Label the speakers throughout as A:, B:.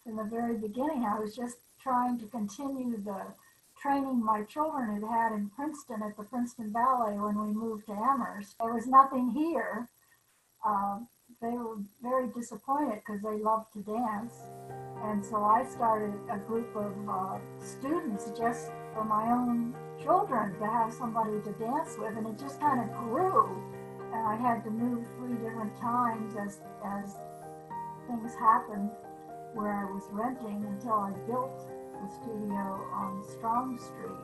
A: in the very beginning. I was just trying to continue the training my children had had in Princeton at the Princeton Ballet when we moved to Amherst. There was nothing here. They were very disappointed because they loved to dance. And so I started a group of students just for my own children to have somebody to dance with, and it just kind of grew. And I had to move 3 different times as things happened where I was renting until I built the studio on Strong Street.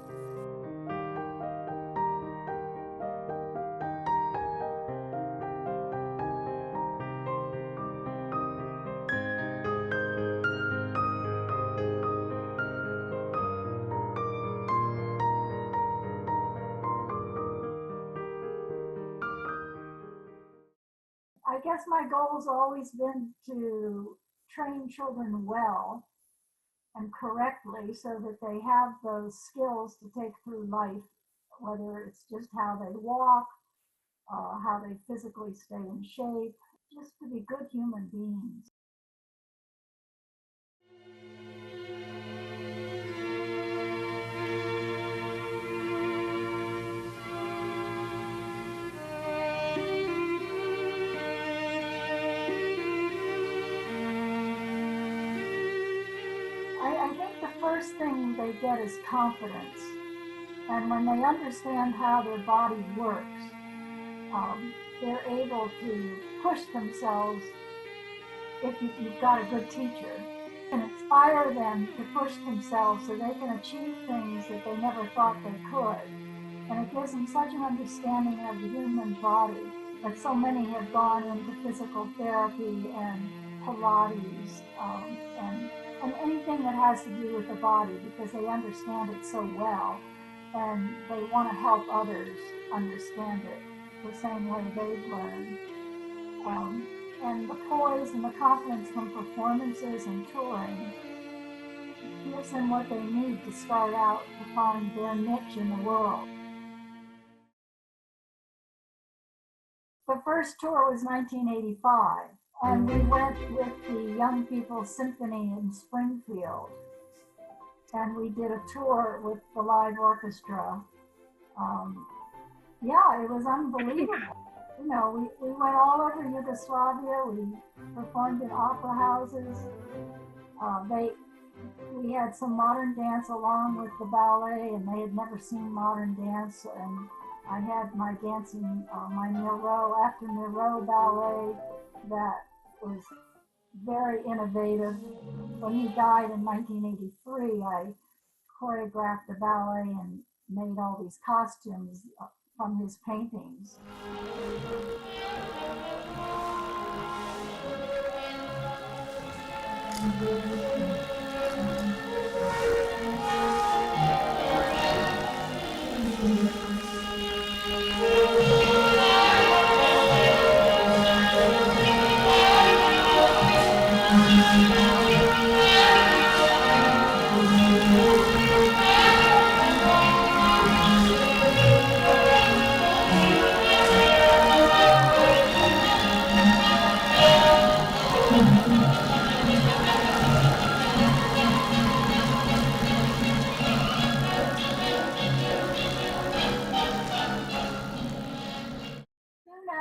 A: I guess my goal has always been to train children well and correctly so that they have those skills to take through life, whether it's just how they walk, how they physically stay in shape, just to be good human beings. I think the first thing they get is confidence. And when they understand how their body works, they're able to push themselves if you've got a good teacher. And inspire them to push themselves so they can achieve things that they never thought they could. And it gives them such an understanding of the human body that so many have gone into physical therapy and Pilates and anything that has to do with the body because they understand it so well and they want to help others understand it the same way they've learned. And the poise and the confidence from performances and touring gives them what they need to start out to find their niche in the world. The first tour was 1985, and we went with the Young People's Symphony in Springfield, and we did a tour with the live orchestra. Yeah, it was unbelievable. You know, we went all over Yugoslavia. We performed in opera houses. We had some modern dance along with the ballet, and they had never seen modern dance. And I had my dancing, my Miro, after Miro ballet that was very innovative. When he died in 1983, I choreographed the ballet and made all these costumes from his paintings.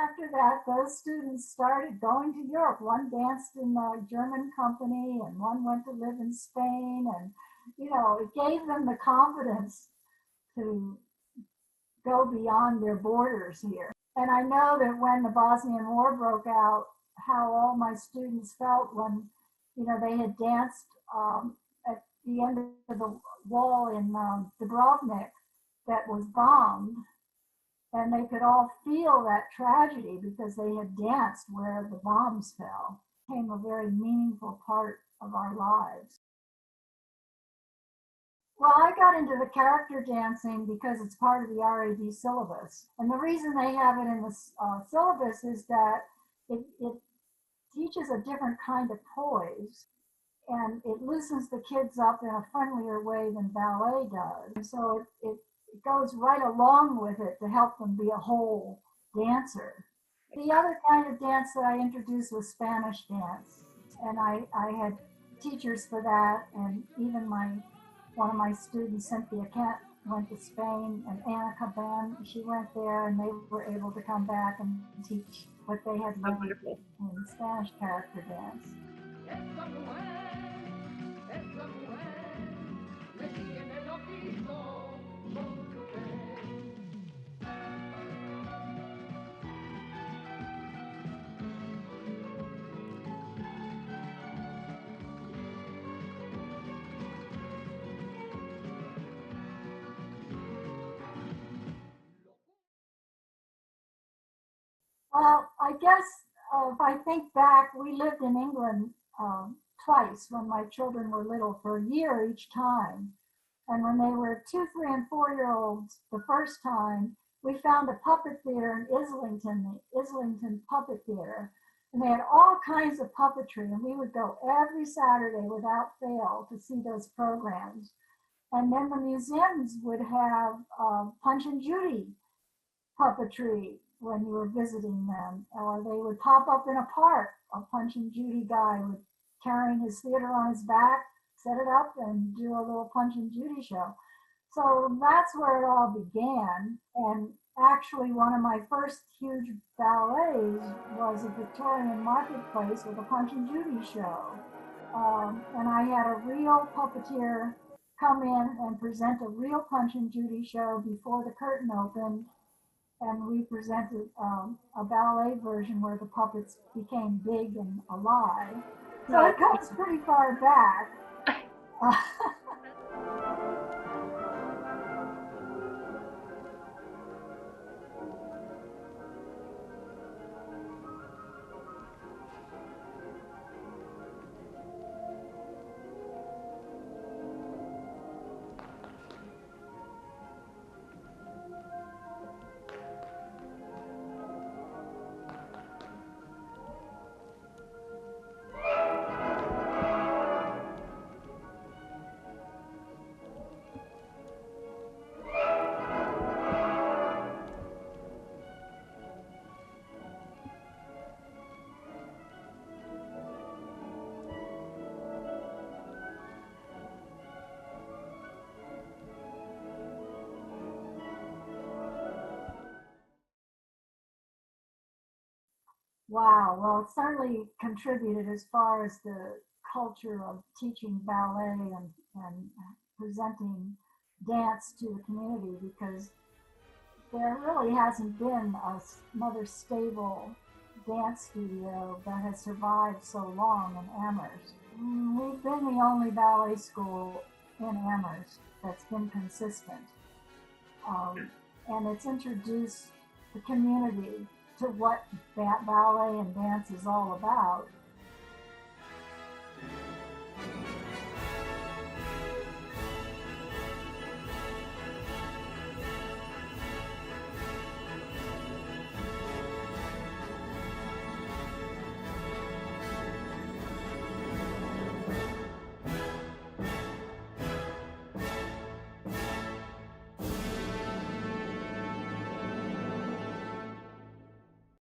A: After that, those students started going to Europe. One danced in a German company and one went to live in Spain. And, you know, it gave them the confidence to go beyond their borders here. And I know that when the Bosnian War broke out, how all my students felt when, you know, they had danced at the end of the wall in Dubrovnik that was bombed. And they could all feel that tragedy because they had danced where the bombs fell. It became a very meaningful part of our lives. Well, I got into the character dancing because it's part of the RAD syllabus. And the reason they have it in the syllabus is that it teaches a different kind of poise. And it loosens the kids up in a friendlier way than ballet does. And so it goes right along with it to help them be a whole dancer. The other kind of dance that I introduced was Spanish dance. And I had teachers for that, and even one of my students, Cynthia Kent, went to Spain, and Anna Caban, she went there, and they were able to come back and teach what they had
B: Oh,
A: learned
B: wonderful.
A: in Spanish character dance. Well, I guess if I think back, we lived in England twice when my children were little, for a year each time. And when they were 2, 3, and 4 year olds the first time, we found a puppet theater in Islington, the Islington Puppet Theater. And they had all kinds of puppetry, and we would go every Saturday without fail to see those programs. And then the museums would have Punch and Judy puppetry when you were visiting them, or they would pop up in a park. A Punch and Judy guy would carrying his theater on his back, set it up, and do a little Punch and Judy show. So that's where it all began. And actually, one of my first huge ballets was a Victorian marketplace with a Punch and Judy show. And I had a real puppeteer come in and present a real Punch and Judy show before the curtain opened, and we presented a ballet version where the puppets became big and alive. So it goes pretty far back. Wow, well, it certainly contributed as far as the culture of teaching ballet and presenting dance to the community, because there really hasn't been another stable dance studio that has survived so long in Amherst. We've been the only ballet school in Amherst that's been consistent. And it's introduced the community to what ballet and dance is all about.